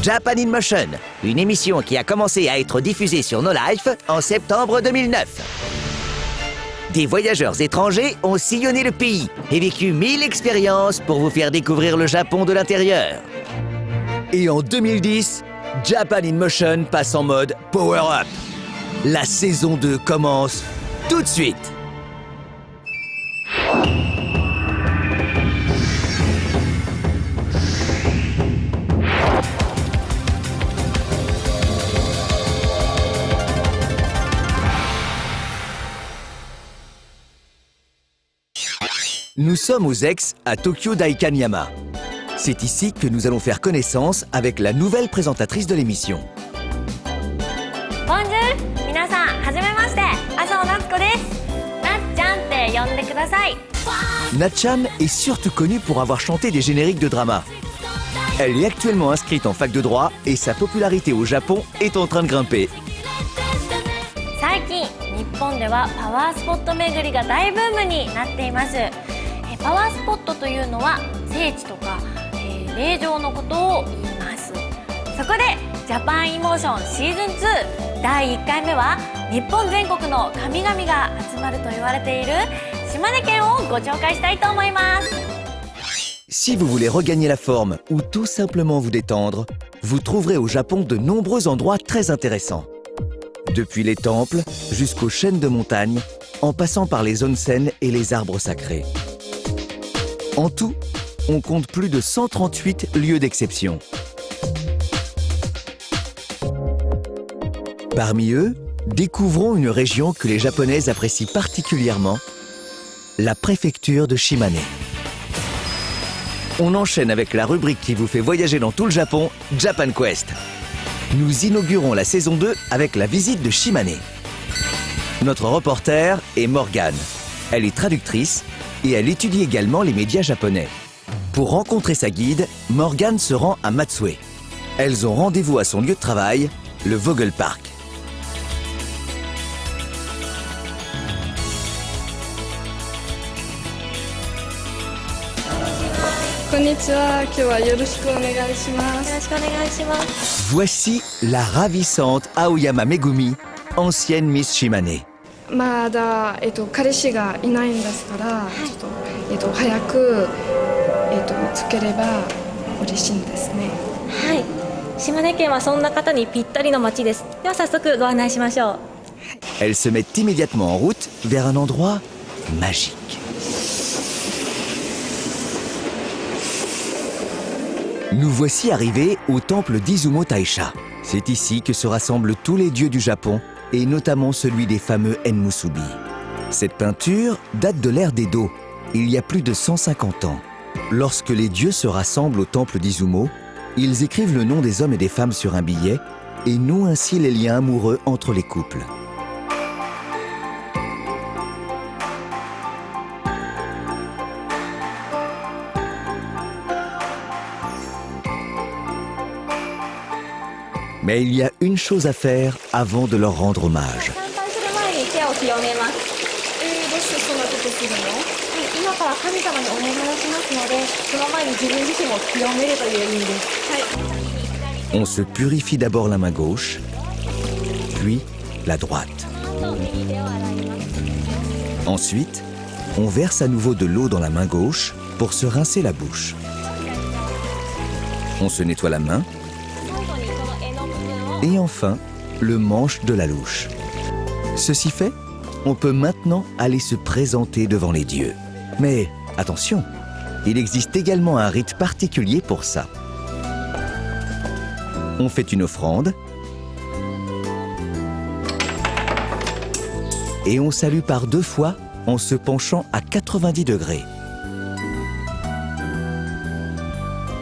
Japan in Motion, une émission qui a commencé à être diffusée sur No Life en septembre 2009. Des voyageurs étrangers ont sillonné le pays et vécu 1000 expériences pour vous faire découvrir le Japon de l'intérieur. Et en 2010, Japan in Motion passe en mode Power Up. La saison 2 commence tout de suite. Nous sommes aux Ex à Tokyo Daikanyama. C'est ici que nous allons faire connaissance avec la nouvelle présentatrice de l'émission. Bonjour, 皆さん、はじめまして、麻生夏子です。なっちゃんって呼んでください。Na-chan est surtout connue pour avoir chanté des génériques de drama. Elle est actuellement inscrite en fac de droit et sa popularité au Japon est en train de grimper. 最近、日本ではパワースポット巡りが大ブームになっています。パワースポットというのは聖地とか、霊場のことを言います。そこでジャパンイモーションシーズン2第1回目は日本全国の神々が集まると言われている島根県をご紹介したいと思います。Si vous voulez regagner la forme ou tout simplement vous détendre, vous trouverez au Japon de nombreux endroits très intéressants. Depuis les temples jusqu'aux chaînes de montagnes, en passant par les onsen et les arbres sacrés. En tout, on compte plus de 138 lieux d'exception. Parmi eux, découvrons une région que les Japonaises apprécient particulièrement, la préfecture de Shimane. On enchaîne avec la rubrique qui vous fait voyager dans tout le Japon, Japan Quest. Nous inaugurons la saison 2 avec la visite de Shimane. Notre reporter est Morgane. Elle est traductrice et elle étudie également les médias japonais. Pour rencontrer sa guide, Morgane se rend à Matsue. Elles ont rendez-vous à son lieu de travail, le Vogel Park. Voici la ravissante Aoyama Megumi, ancienne Miss Shimane. まだ彼氏がいないんですから、ちょっと早く見つければ嬉しいんですね。はい、島根県はそんな方にぴったりの町です。では早速ご案内しましょう。Elles se mettent immédiatement en route vers un endroit magique. Nous voici arrivés au temple d'Izumo Taisha. C'est ici que se rassemblent tous les dieux du Japon, et notamment celui des fameux Enmusubi. Cette peinture date de l'ère d'Edo, il y a plus de 150 ans. Lorsque les dieux se rassemblent au temple d'Izumo, ils écrivent le nom des hommes et des femmes sur un billet et nouent ainsi les liens amoureux entre les couples. Mais il y a une chose à faire avant de leur rendre hommage. On se purifie d'abord la main gauche, puis la droite. Ensuite, on verse à nouveau de l'eau dans la main gauche pour se rincer la bouche. On se nettoie la main. Et enfin, le manche de la louche. Ceci fait, on peut maintenant aller se présenter devant les dieux. Mais attention, il existe également un rite particulier pour ça. On fait une offrande et on salue par 2 fois en se penchant à 90 degrés.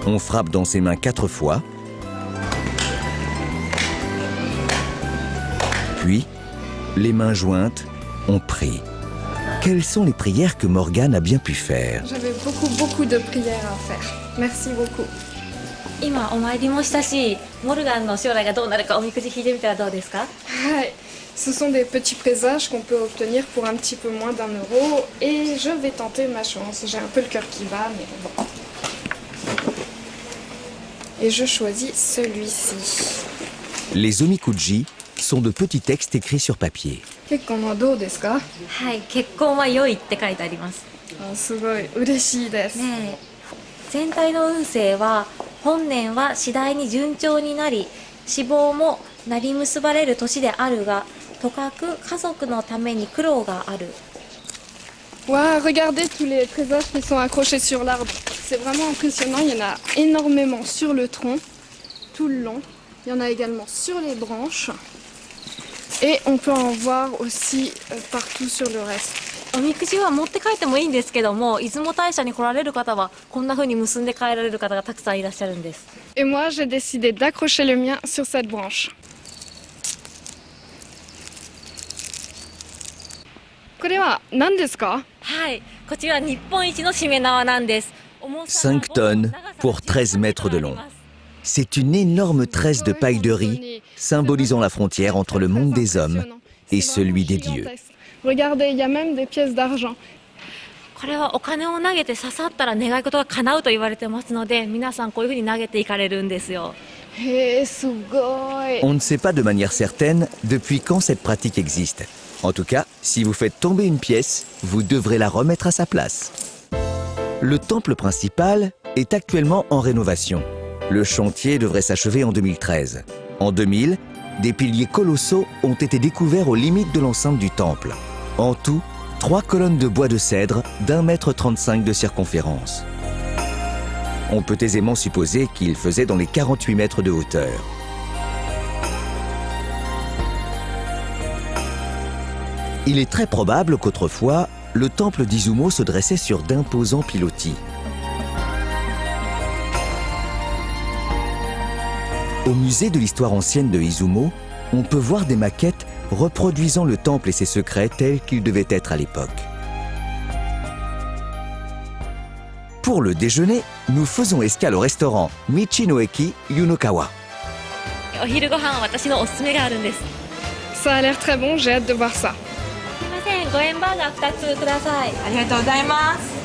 On frappe dans ses mains 4 fois. Puis, les mains jointes, on prie. Quelles sont les prières que Morgane a bien pu faire? J'avais beaucoup de prières à faire. Merci beaucoup. 今お参りもしたし、モルガンの将来がどうなるかおみくじ引いてみたらどうですか？はい。Ce sont des petits présages qu'on peut obtenir pour un petit peu moins d'1 euro et je vais tenter ma chance. J'ai un peu le cœur qui bat, mais bon. et je choisis celui-ci. Les omikuji sont de petits textes écrits sur papier. 結婚はどうですか？はい、結婚は良いって書いてあります。あ、すごい嬉しいです。ねえ、全体の運勢は本年は次第に順調になり、死亡もなり結ばれる年であるが、とかく家族のために苦労がある。Waouh, regardez tous les présages qui sont accrochés sur l'arbre. C'est vraiment impressionnant, il y en a énormément sur le tronc, tout le long. Il y en a également sur les branches. Et on peut en voir aussi partout sur le reste. おみくじは持って帰ってもいいんですけども、出雲大社に来られる方はこんな風に結んで帰られる方がたくさんいらっしゃるんです。Et moi, j'ai décidé d'accrocher le mien sur cette branche. これは何ですか？はい、こちら日本一のしめ縄なんです。5 tonnes pour 13 mètres de long. C'est une énorme tresse de paille de riz, symbolisant la frontière entre le monde des hommes et celui des dieux. Regardez, il y a même des pièces d'argent. これはお金を投げて刺さったら願い事が叶うと言われてますので、皆さんこういう風に投げていかれるんですよ。へえ、すごい。 On ne sait pas de manière certaine depuis quand cette pratique existe. En tout cas, si vous faites tomber une pièce, vous devrez la remettre à sa place. Le temple principal est actuellement en rénovation. Le chantier devrait s'achever en 2013. En 2000, des piliers colossaux ont été découverts aux limites de l'enceinte du temple. En tout, 3 colonnes de bois de cèdre d'1,35 m de circonférence. On peut aisément supposer qu'il faisait dans les 48 mètres de hauteur. Il est très probable qu'autrefois, le temple d'Izumo se dressait sur d'imposants pilotis. Au musée de l'histoire ancienne de Izumo, on peut voir des maquettes reproduisant le temple et ses secrets tels qu'ils devaient être à l'époque. Pour le déjeuner, nous faisons escale au restaurant Michinoeki Yunokawa. お昼ご飯は私のおすすめがあるんです。 Ça a l'air très bon, j'ai hâte de voir ça. すいません、5円バーガー2つください。ありがとうございます。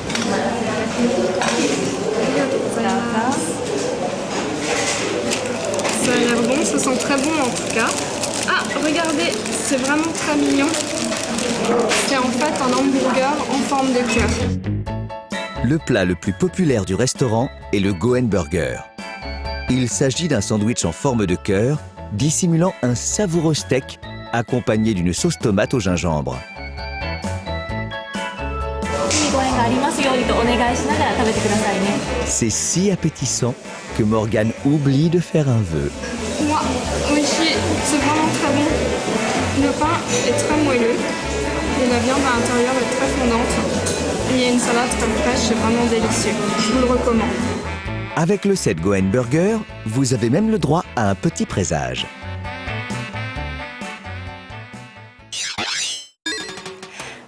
Ça a l'air bon, ça sent très bon en tout cas. Ah, regardez, c'est vraiment très mignon. C'est en fait un hamburger en forme de cœur. Le plat le plus populaire du restaurant est le Goen Burger. Il s'agit d'un sandwich en forme de cœur, dissimulant un savoureux steak accompagné d'une sauce tomate au gingembre. いいご縁がありますようにとお願いしながら食べてくださいね。 C'est si appétissant que Morgane oublie de faire un vœu. Moi, Oishi, c'est vraiment très bon. Le pain est très moelleux et la viande à l'intérieur est très fondante. Et il y a une salade très fraîche, c'est vraiment délicieux. Je vous le recommande. Avec le set Goen Burger, vous avez même le droit à un petit présage.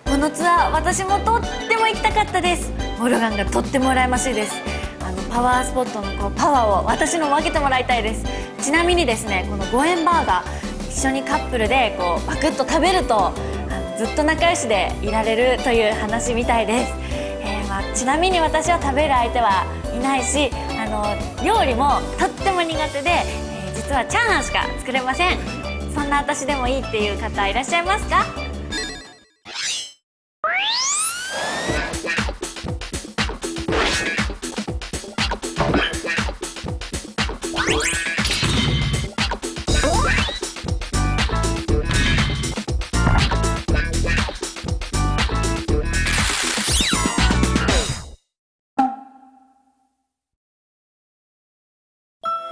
このツアー、私もとっても行きたかったです。モルガンがとっても羨ましいです。パワースポットのこうパワーを私の分けてもらいたいです。ちなみにですね、この5円バーガー、一緒にカップルでこうパクッと食べるとずっと仲良しでいられるという話みたいです。ちなみに私は食べる相手はいないし、料理もとっても苦手で、実はチャーハンしか作れません。そんな私でもいいっていう方いらっしゃいますか？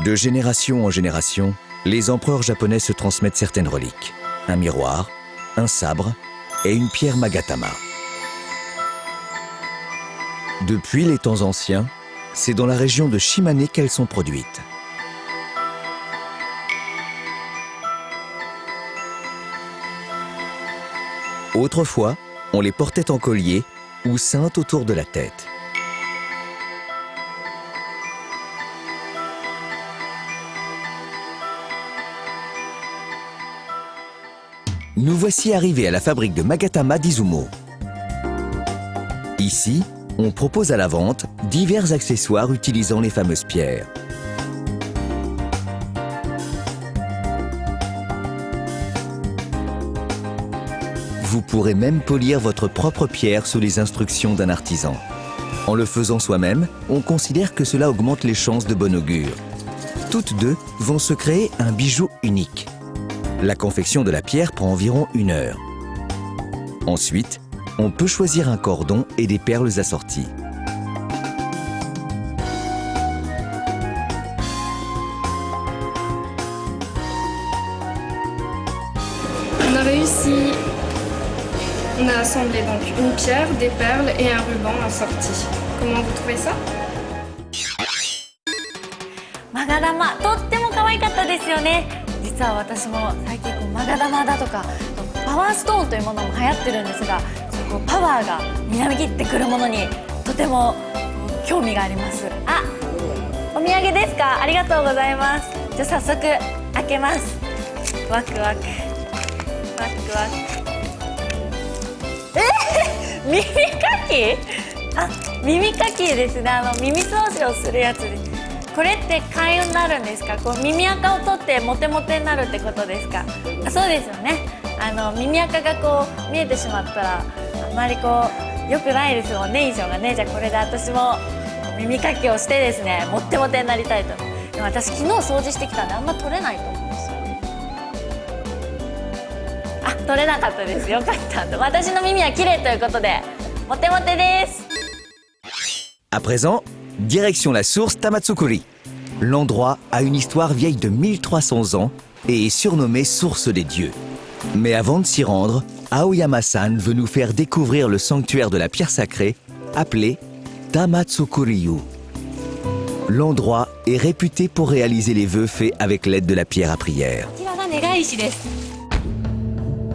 De génération en génération, les empereurs japonais se transmettent certaines reliques. Un miroir, un sabre et une pierre Magatama. Depuis les temps anciens, c'est dans la région de Shimane qu'elles sont produites. Autrefois, on les portait en collier ou ceinte autour de la tête. Nous voici arrivés à la fabrique de Magatama d'Izumo. Ici, on propose à la vente divers accessoires utilisant les fameuses pierres. Vous pourrez même polir votre propre pierre sous les instructions d'un artisan. En le faisant soi-même, on considère que cela augmente les chances de bon augure. Toutes deux vont se créer un bijou unique. La confection de la pierre prend environ 1 heure. Ensuite, on peut choisir un cordon et des perles assorties. On a réussi. On a assemblé donc une pierre, des perles et un ruban assorti. Comment vous trouvez ça? マガ玉とっても可愛かったですよね。実は私も最近マガ玉だとかパワーストーンというものも流行ってるんですが、パワーがみなぎってくるものにとても興味があります。あ、お土産ですか？ありがとうございます。じゃあ早速開けます。ワクワクワクワク。耳かき？あ、耳かきですね。耳掃除をするやつです。これって開運になるんですか？耳垢を取ってモテモテになるってことですか？あ、そうですよね。耳垢が見えてしまったらあまり良くないですもんね、印象がね。じゃあこれで私も耳かきをしてですね、モテモテになりたいと。でも私昨日掃除してきたんであんま取れないと思うんですよ。あ、取れなかったです。よかった。私の耳は綺麗ということでモテモテです。À présent, direction la source Tamatsukuri. L'endroit a une histoire vieille de 1300 ans et est surnommé Source des Dieux. Mais avant de s'y rendre, Aoyama-san veut nous faire découvrir le sanctuaire de la pierre sacrée, appelé Tamatsukuri-yu. L'endroit est réputé pour réaliser les vœux faits avec l'aide de la pierre à prière.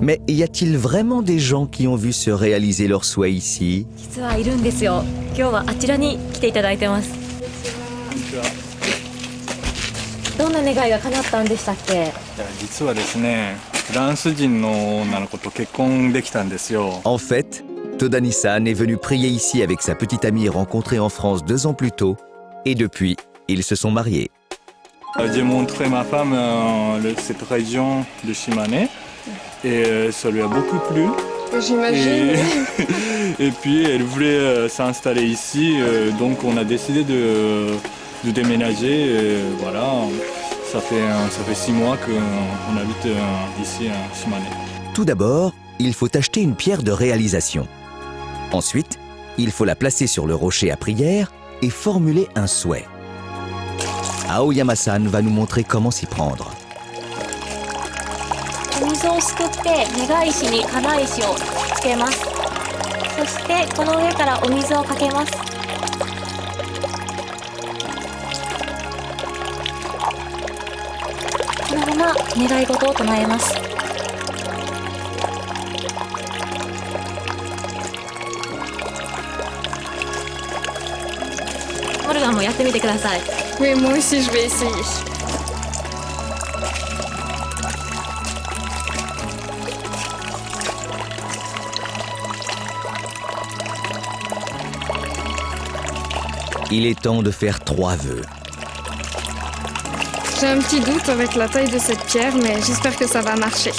Mais y a-t-il vraiment des gens qui ont vu se réaliser leurs souhaits ici? 実はいるんですよ。今日はあちらに来ていただいてます。どんな願いが叶ったんでしたっけ？実はですね、フランス人の女の子と結婚できたんですよ。En fait, Todani-san est venu prier ici avec sa petite amie rencontrée en France 2 ans plus tôt, et depuis, ils se sont mariés. J'ai montré ma femme cette région de Shimane et ça lui a beaucoup plu. J'imagine. Et puis elle voulait s'installer ici, donc on a décidé de déménager. Et voilà, ça fait 6 mois qu'on habite ici à Shimane. Tout d'abord, il faut acheter une pierre de réalisation. Ensuite, il faut la placer sur le rocher à prière et formuler un souhait. Aoyama-san va nous montrer comment s'y prendre. お水をすくって願い石に金石をつけます。そしてこの上からお水をかけます。このまま願い事を唱えます。モルガンもやってみてください。Oui, moi aussi je vais essayer. Il est temps de faire 3 vœux. J'ai un petit doute avec la taille de cette pierre, mais j'espère que ça va marcher.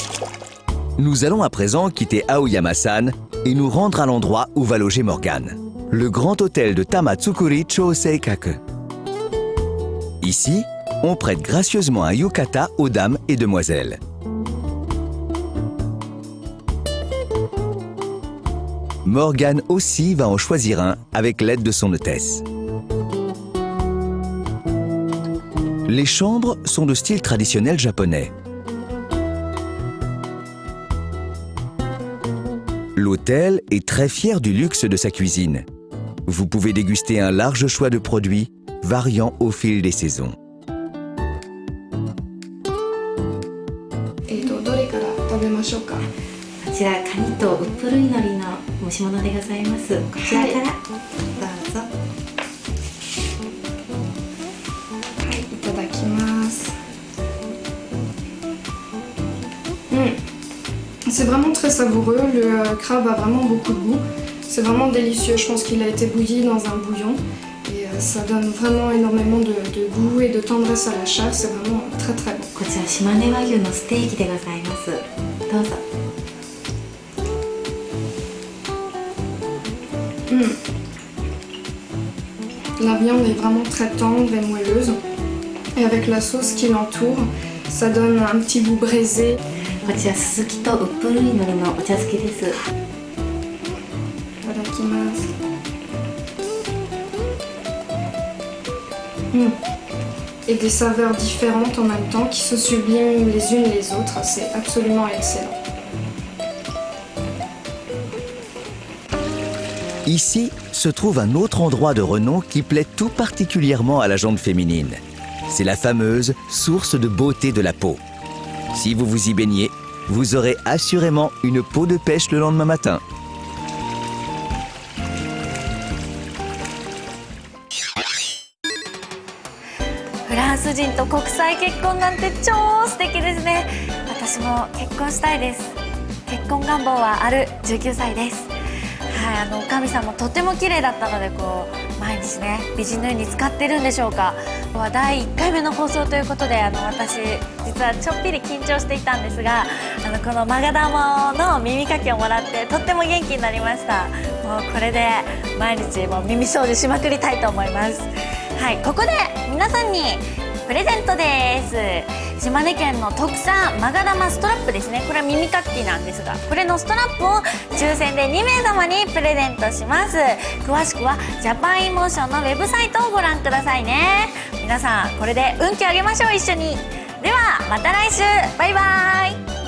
Nous allons à présent quitter Aoyama-san et nous rendre à l'endroit où va loger Morgane, le grand hôtel de Tamatsukuri Choseikaku. Ici, on prête gracieusement un yukata aux dames et demoiselles. Morgane aussi va en choisir un avec l'aide de son hôtesse. Les chambres sont de style traditionnel japonais. L'hôtel est très fier du luxe de sa cuisine. Vous pouvez déguster un large choix de produits, variant au fil des saisons. どれから食べましょうか。こちらカニとウップルイノリの蒸し物でございます。こちらからどうぞ。はい、いただきます。C'est vraiment très savoureux, le crabe a vraiment beaucoup de goût. C'est vraiment délicieux, je pense qu'il a été bouilli dans un bouillon. Et ça donne vraiment énormément de goût et de tendresse à la chair, c'est vraiment très très bon. こちら島根和牛のステーキでございます。どうぞ。La viande est vraiment très tendre et moelleuse. Et avec la sauce qui l'entoure, ça donne un petit goût braisé. こちらスズキとウップルイのりのお茶漬けです。 Itadakimasu. Et des saveurs différentes en même temps qui se subliment les unes les autres, c'est absolument excellent. Ici se trouve un autre endroit de renom qui plaît tout particulièrement à la gente féminine. C'est la fameuse source de beauté de la peau. Si vous vous y baignez, vous aurez assurément une peau de pêche le lendemain matin. フランス人と国際結婚なんて超素敵ですね。私も結婚したいです。結婚願望はある19歳です。はい、おかみさんもとても綺麗だったので、毎日ね美人のように使ってるんでしょうか。第1回目の放送ということで、私実はちょっぴり緊張していたんですが、このマガダモの耳かきをもらってとっても元気になりました。もうこれで毎日もう耳掃除しまくりたいと思います。はい、ここで皆さんにプレゼントです。島根県の特産マガダマストラップですね。これは耳かきなんですが、これのストラップを抽選で2名様にプレゼントします。詳しくはジャパンイモーションのウェブサイトをご覧くださいね。皆さんこれで運気を上げましょう、一緒に。ではまた来週、バイバイ。